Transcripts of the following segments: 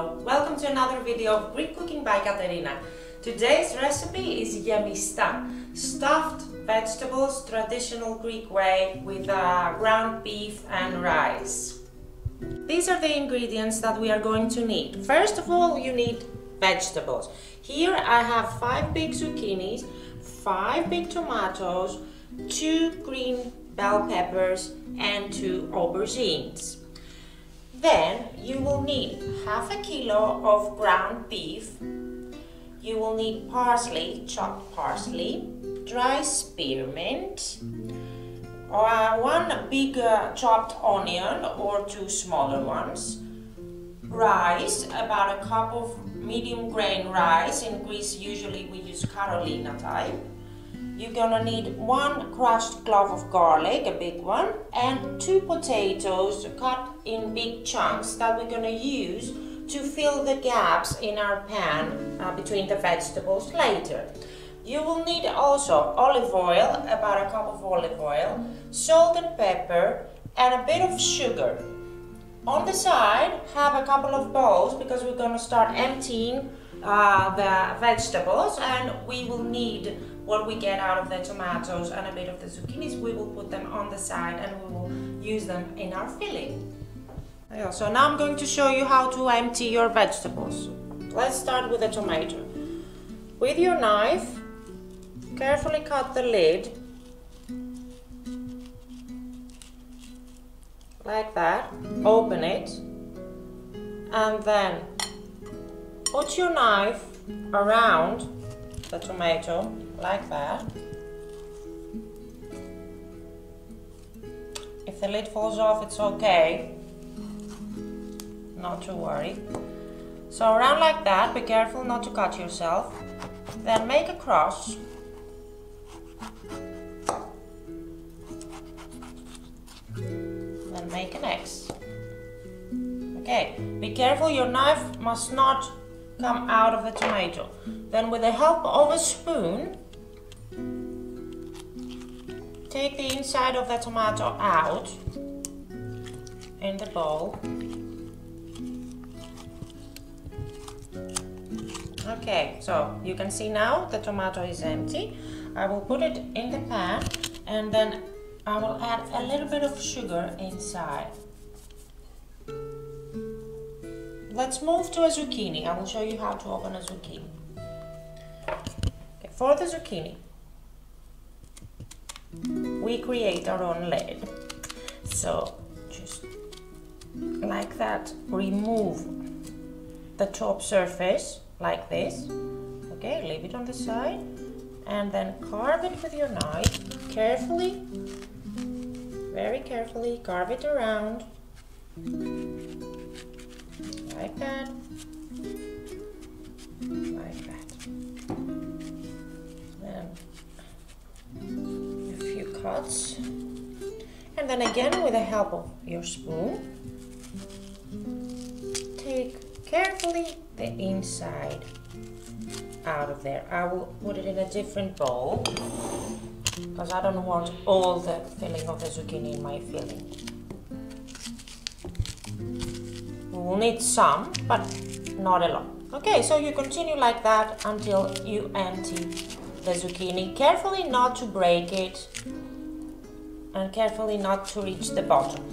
Hello, welcome to another video of Greek cooking by Katerina. Today's recipe is yemista, stuffed vegetables, traditional Greek way with ground beef and rice. These are the ingredients that we are going to need. First of all, you need vegetables. Here I have 5 big zucchinis, 5 big tomatoes, 2 green bell peppers and 2 aubergines. Then you will need half a kilo of ground beef. You will need parsley, chopped parsley, dry spearmint, 1 big chopped onion or 2 smaller ones, rice, about a cup of medium grain rice. In Greece usually we use Carolina type. You're gonna need 1 crushed clove of garlic, a big one, and 2 potatoes cut in big chunks that we're gonna use to fill the gaps in our pan between the vegetables later. You will need also olive oil, about a cup of olive oil, salt and pepper, and a bit of sugar. On the side, have a couple of bowls because we're gonna start emptying the vegetables, and we will need what we get out of the tomatoes and a bit of the zucchinis. We will put them on the side and we will use them in our filling. So now I'm going to show you how to empty your vegetables. Let's start with the tomato. With your knife, carefully cut the lid like that, open it, and then put your knife around the tomato like that. If the lid falls off, it's okay, not to worry. So around like that, be careful not to cut yourself. Then make a cross. Then make an X. Okay, be careful, your knife must not come out of the tomato. Then with the help of a spoon, take the inside of the tomato out in the bowl. Okay, so you can see now the tomato is empty. I will put it in the pan and then I will add a little bit of sugar inside. Let's move to a zucchini. I will show you how to open a zucchini. Okay, for the zucchini, we create our own lid. So just like that, remove the top surface like this. Okay, leave it on the side and then carve it with your knife. Carefully, very carefully, carve it around. Like that, like that. Then a few cuts, and then again with the help of your spoon, take carefully the inside out of there. I will put it in a different bowl because I don't want all the filling of the zucchini in my filling. We'll need some, but not a lot. Okay, so you continue like that until you empty the zucchini. Carefully not to break it and carefully not to reach the bottom.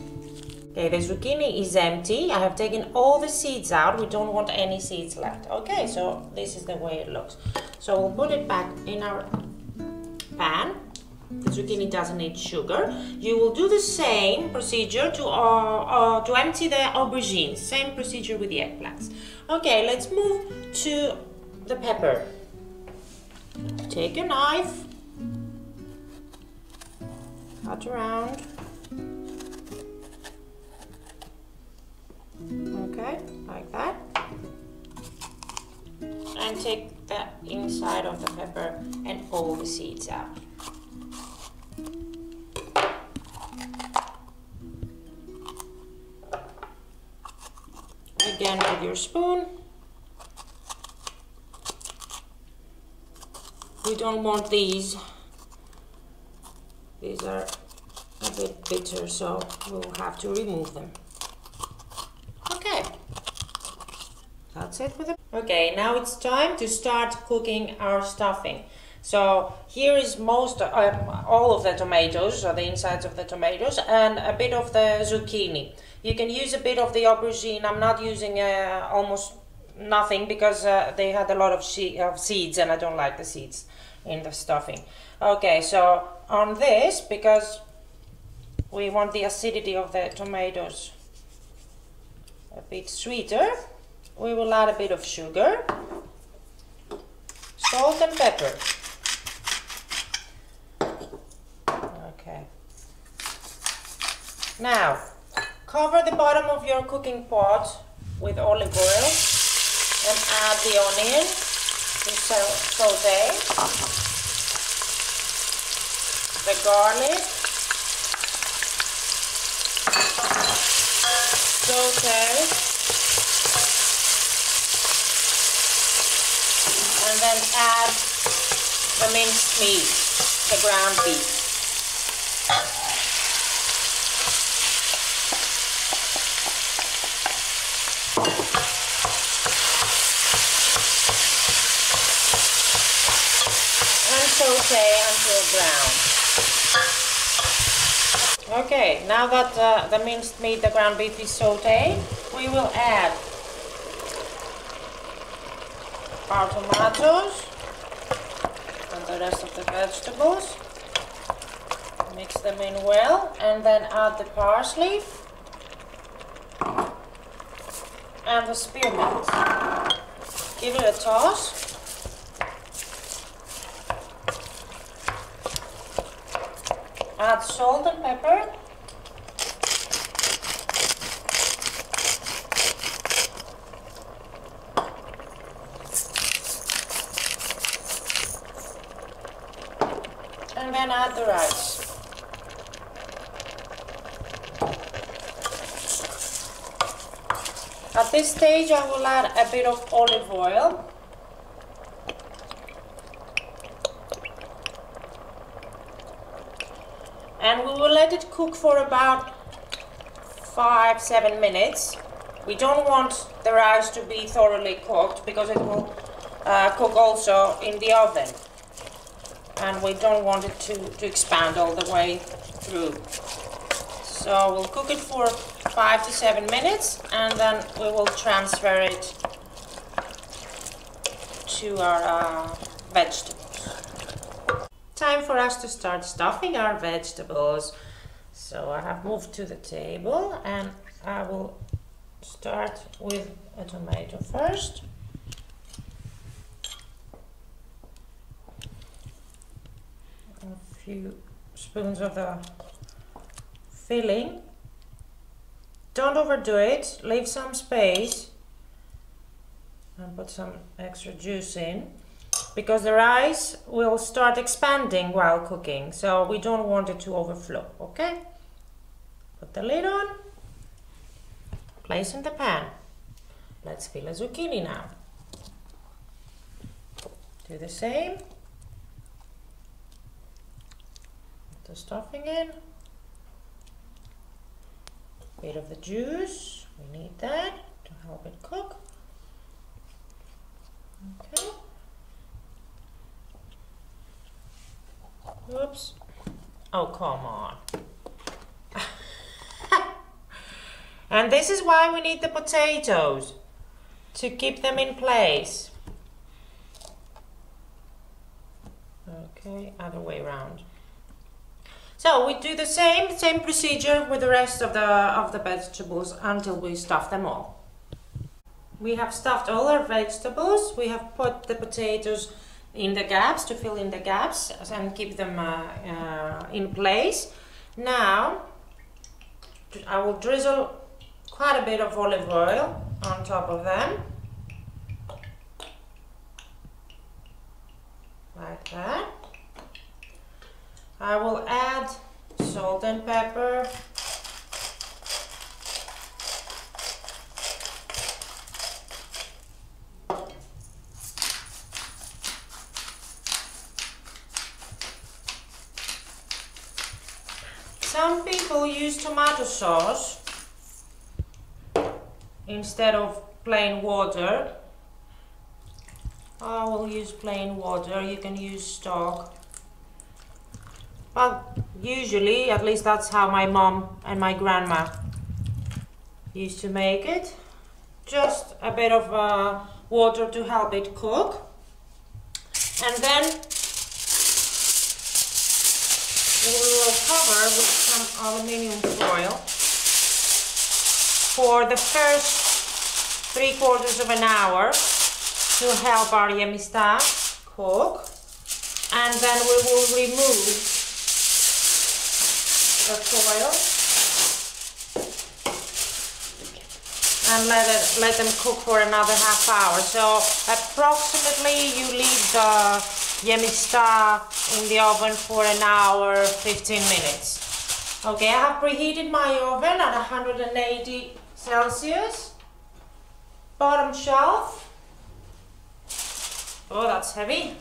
Okay, the zucchini is empty. I have taken all the seeds out. We don't want any seeds left. Okay, so this is the way it looks. So we'll put it back in our pan. The zucchini doesn't need sugar. You will do the same procedure to empty the aubergines. Same procedure with the eggplants. Okay, let's move to the pepper. Take your knife, cut around. Okay, like that. And take the inside of the pepper and all the seeds out. Again with your spoon. We don't want these. These are a bit bitter, so we'll have to remove them. Okay. That's it with it. Okay, now it's time to start cooking our stuffing. So here is all of the tomatoes, or the insides of the tomatoes, and a bit of the zucchini. You can use a bit of the aubergine. I'm not using almost nothing because they had a lot of seeds, and I don't like the seeds in the stuffing. Okay, so on this, because we want the acidity of the tomatoes a bit sweeter, we will add a bit of sugar, salt and pepper. Okay. Now, cover the bottom of your cooking pot with olive oil and add the onion to sauté, the garlic, sauté, and then add the minced meat, the ground beef. And sauté until brown. Okay, now that the minced meat, the ground beef is sautéed, we will add our tomatoes and the rest of the vegetables. Mix them in well, and then add the parsley and the spearmint. Give it a toss. Add salt and pepper. And then add the rice. At this stage I will add a bit of olive oil. And we will let it cook for about 5-7 minutes. We don't want the rice to be thoroughly cooked because it will cook also in the oven. And we don't want it to expand all the way through. So we'll cook it for 5 to 7 minutes, and then we will transfer it to our vegetables. Time for us to start stuffing our vegetables. So I have moved to the table, and I will start with a tomato first. A few spoons of the filling. Don't overdo it, leave some space and put some extra juice in, because the rice will start expanding while cooking, so we don't want it to overflow. Okay? Put the lid on, place in the pan. Let's fill a zucchini now. Do the same. Put the stuffing in. Bit of the juice, we need that to help it cook. Okay. Oops. Oh, come on. And this is why we need the potatoes, to keep them in place. Okay, other way around. So we do the same procedure with the rest of the vegetables until we stuff them all. We have stuffed all our vegetables. We have put the potatoes in the gaps to fill in the gaps and keep them in place. Now I will drizzle quite a bit of olive oil on top of them, like that. I will add salt and pepper, Some people use tomato sauce instead of plain water. I will use plain water, you can use stock. But usually, at least that's how my mom and my grandma used to make it. Just a bit of water to help it cook. And then we will cover with some aluminium foil for the first 3/4 of an hour to help our yemista cook. And then we will remove the foil and let them cook for another half hour. So approximately you leave the yemista in the oven for an hour, 15 minutes. Okay, I have preheated my oven at 180 Celsius. Bottom shelf. Oh, that's heavy.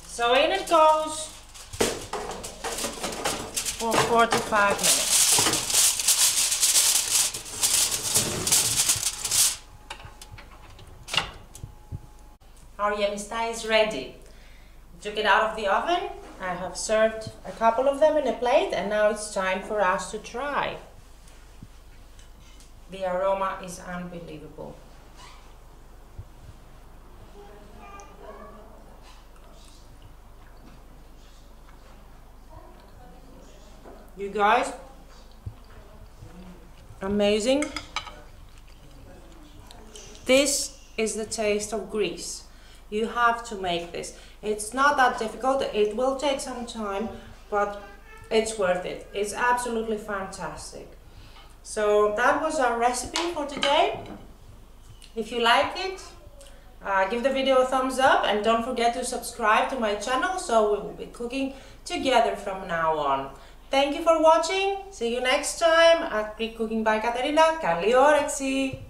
So in it goes for 45 minutes. Our yemista is ready. Took it out of the oven. I have served a couple of them in a plate, and now it's time for us to try. The aroma is unbelievable. You guys, amazing. This is the taste of Greece. You have to make this. It's not that difficult. It will take some time, but it's worth it. It's absolutely fantastic. So that was our recipe for today. If you like it, give the video a thumbs up, and don't forget to subscribe to my channel, so we will be cooking together from now on. Thank you for watching. See you next time at Greek Cooking by Katerina. Καλή όρεξη!